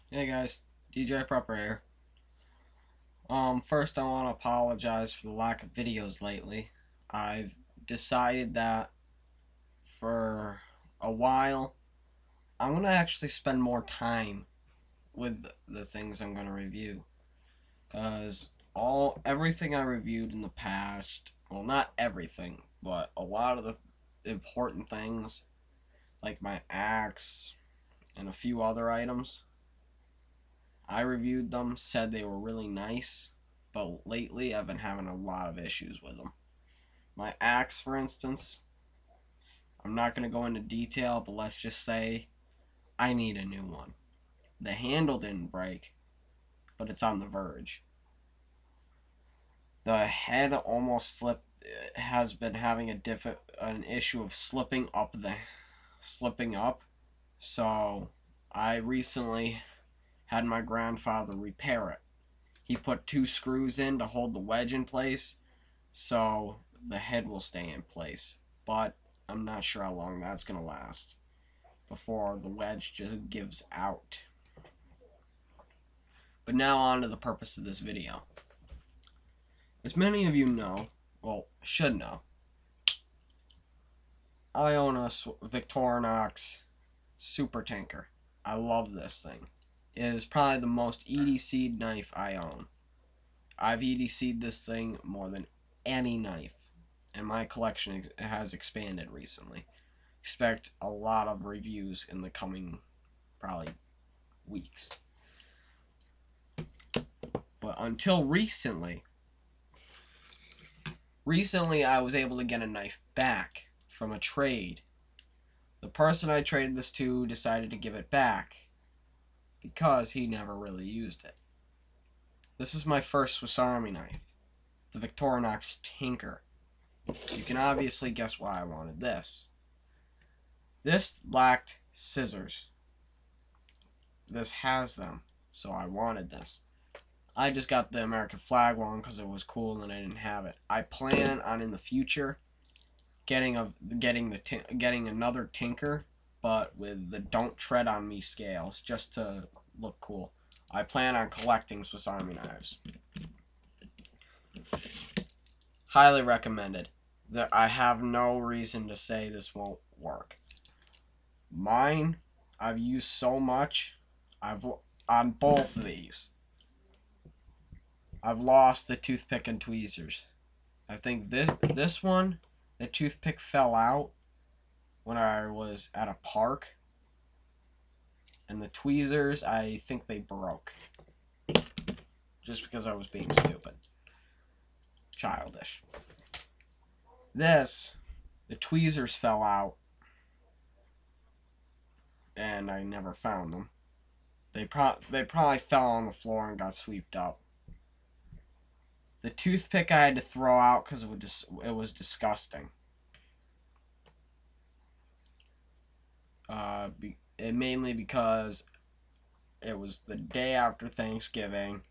Hey guys, DJ Prepper here. First I want to apologize for the lack of videos lately. I've decided that for a while I'm gonna actually spend more time with the things I'm gonna review, cause everything I reviewed in the past, well, not everything, but a lot of the important things, like my axe and a few other items. I reviewed them, said they were really nice, but lately I've been having a lot of issues with them. My axe, for instance, I'm not going to go into detail, but let's just say I need a new one. The handle didn't break, but it's on the verge. The head almost slipped, has been having an issue of slipping up. So I recently had my grandfather repair it. He put 2 screws in to hold the wedge in place, so the head will stay in place. But I'm not sure how long that's going to last before the wedge just gives out. But now on to the purpose of this video. As many of you know, well, should know, I own a Victorinox Super Tinker. I love this thing. It is probably the most EDC'd knife I own. I've EDC'd this thing more than any knife, and my collection has expanded recently. Expect a lot of reviews in the coming probably weeks. But until recently I was able to get a knife back from a trade. The person I traded this to decided to give it back because he never really used it. This is my first Swiss Army knife, the Victorinox Tinker. You can obviously guess why I wanted this. This lacked scissors. This has them, so I wanted this. I just got the American flag one because it was cool and I didn't have it. I plan on in the future getting another Tinker, but with the Don't Tread on Me scales, just to look cool. I plan on collecting Swiss Army knives. Highly recommended. That I have no reason to say this won't work. Mine, I've used so much. On both of these, I've lost the toothpick and tweezers. I think this one, the toothpick fell out when I was at a park, and the tweezers, I think they broke just because I was being stupid, childish. The tweezers fell out, and I never found them. They probably fell on the floor and got swept up. The toothpick I had to throw out because it was disgusting. Mainly because it was the day after Thanksgiving.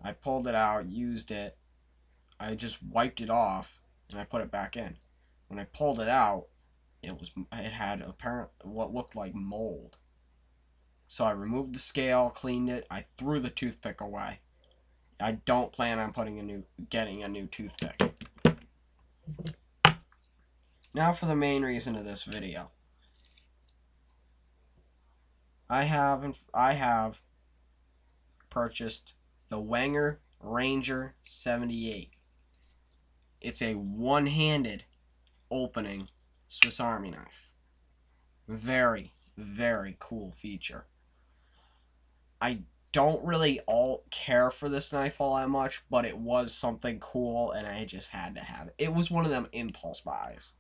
I pulled it out, used it. I just wiped it off, and I put it back in. When I pulled it out, it had what looked like mold. So I removed the scale, cleaned it, I threw the toothpick away. I don't plan on getting a new toothpick. Now for the main reason of this video. I have purchased the Wenger Ranger 78. It's a one-handed opening Swiss Army knife. Very, very cool feature. I don't really care for this knife all that much, but it was something cool and I just had to have it. It was one of them impulse buys.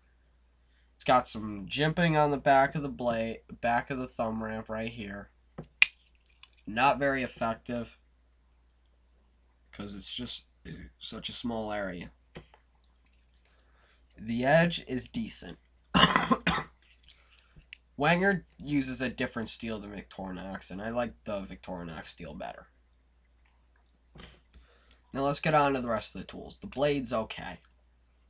It's got some jimping on the back of the blade, back of the thumb ramp right here. Not very effective because it's just such a small area. The edge is decent. Wenger uses a different steel than Victorinox, and I like the Victorinox steel better. Now let's get on to the rest of the tools. The blade's okay.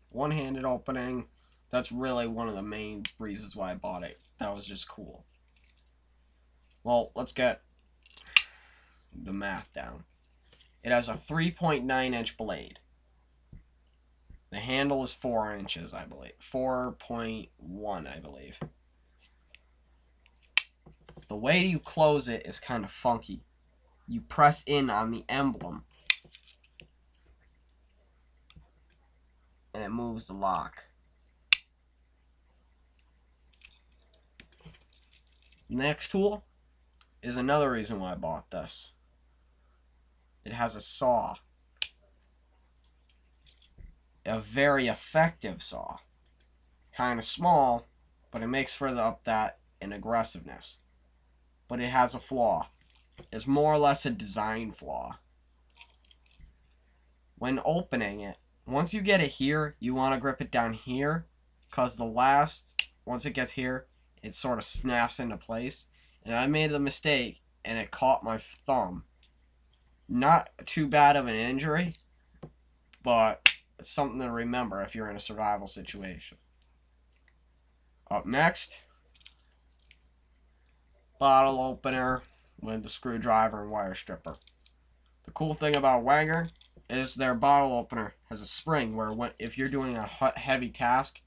One-handed opening, that's really one of the main reasons why I bought it. That was just cool. Well, let's get the math down. It has a 3.9-inch blade. The handle is 4 inches, I believe. 4.1, I believe. The way you close it is kind of funky. You press in on the emblem, and it moves the lock. Next tool is another reason why I bought this. It has a saw. A very effective saw. Kind of small, but it makes for up that in aggressiveness. But it has a flaw. It's more or less a design flaw. When opening it, once you get it here, you want to grip it down here, because once it gets here, it sort of snaps into place. And I made the mistake, and it caught my thumb. Not too bad of an injury, but it's something to remember if you're in a survival situation. Up next, bottle opener with the screwdriver and wire stripper. The cool thing about Wenger is their bottle opener has a spring where if you're doing a heavy task,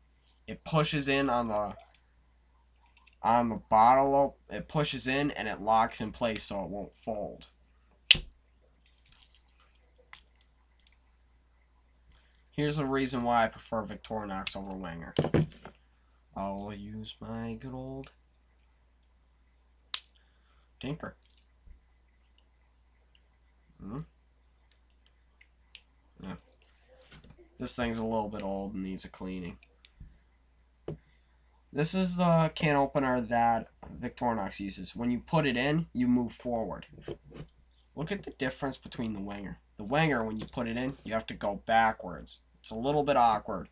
it pushes in on the bottle. It pushes in and it locks in place so it won't fold. Here's the reason why I prefer Victorinox over Wenger. I'll use my good old Tinker. Yeah. This thing's a little bit old and needs a cleaning. This is the can opener that Victorinox uses. When you put it in, you move forward. Look at the difference between the Wenger. The Wenger, when you put it in, you have to go backwards. It's a little bit awkward.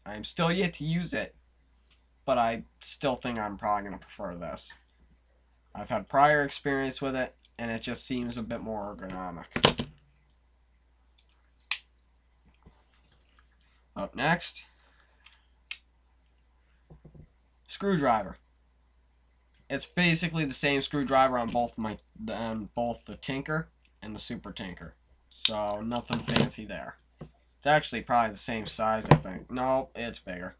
I'm still yet to use it, but I still think I'm probably going to prefer this. I've had prior experience with it, and it just seems a bit more ergonomic. Up next, screwdriver. It's basically the same screwdriver on both the Tinker and the Super Tinker, so nothing fancy there. It's actually probably the same size, I think. No, it's bigger.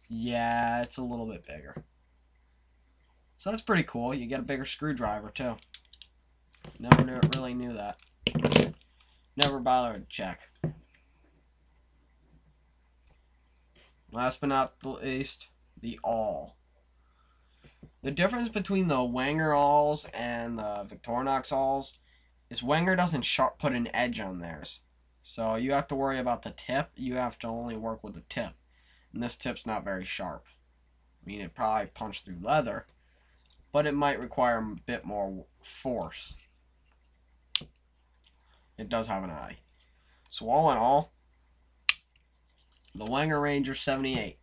Yeah, it's a little bit bigger. So that's pretty cool. You get a bigger screwdriver too. Never really knew that. Never bothered to check. Last but not least, the awl. The difference between the Wenger awls and the Victorinox awls is Wenger doesn't put an edge on theirs. So you have to worry about the tip. You have to only work with the tip. And this tip's not very sharp. I mean, it probably punched through leather, but it might require a bit more force. It does have an eye. So all in all, the Wenger Ranger 78.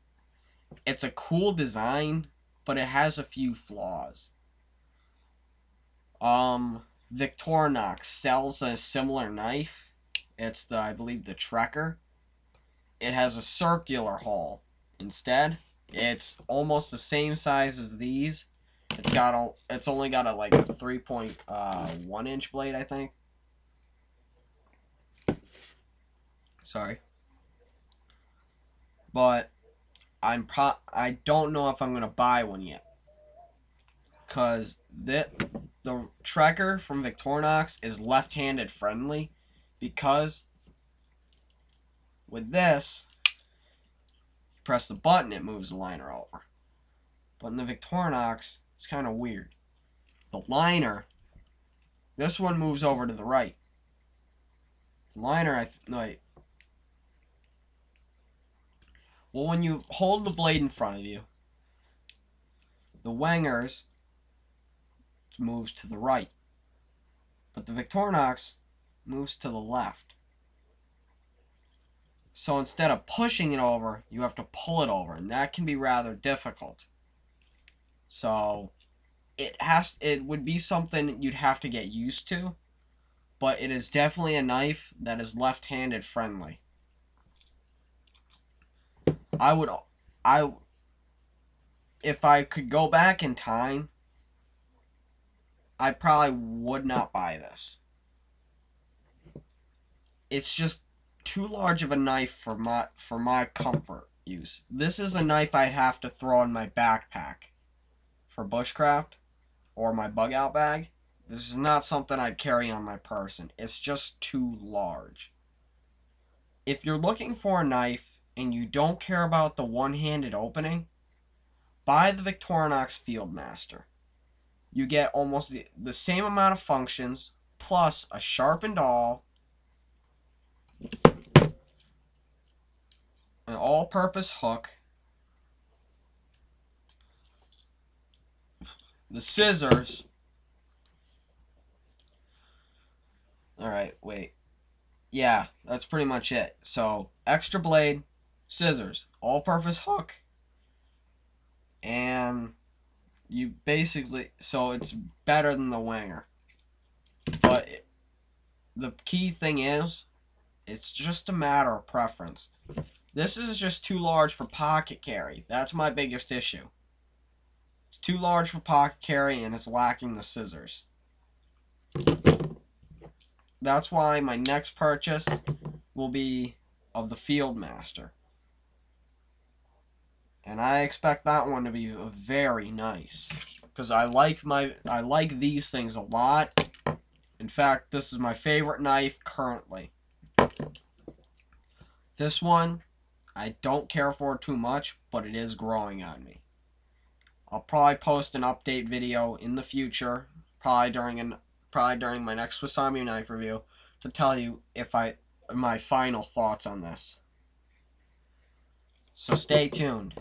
It's a cool design, but it has a few flaws. Victorinox sells a similar knife. It's I believe the Trekker. It has a circular hull instead. It's almost the same size as these. It's only got a 3.1 inch blade, I think. Sorry. But I don't know if I'm gonna buy one yet, cause the Trekker from Victorinox is left-handed friendly, because with this, you press the button, it moves the liner over. But in the Victorinox, it's kind of weird. The liner, this one moves over to the right. The liner, well, when you hold the blade in front of you, the Wenger's moves to the right, but the Victorinox moves to the left. So instead of pushing it over, you have to pull it over, and that can be rather difficult. So it would be something you'd have to get used to, but it is definitely a knife that is left-handed friendly. if I could go back in time, I probably would not buy this. It's just too large of a knife for my comfort use. This is a knife I'd have to throw in my backpack for bushcraft or my bug out bag. This is not something I'd carry on my person. It's just too large. If you're looking for a knife and you don't care about the one-handed opening, buy the Victorinox Fieldmaster. You get almost the same amount of functions, plus a sharpened awl, an all-purpose hook, the scissors. Alright, wait. Yeah, that's pretty much it. So, extra blade, scissors, all-purpose hook, and you basically, so it's better than the Wenger. But the key thing is, it's just a matter of preference. This is just too large for pocket carry. That's my biggest issue. It's too large for pocket carry and it's lacking the scissors. That's why my next purchase will be of the Fieldmaster. And I expect that one to be very nice. Because I like these things a lot. In fact, this is my favorite knife currently. This one, I don't care for too much, but it is growing on me. I'll probably post an update video in the future, probably during my next Swiss Army knife review, to tell you my final thoughts on this. So stay tuned.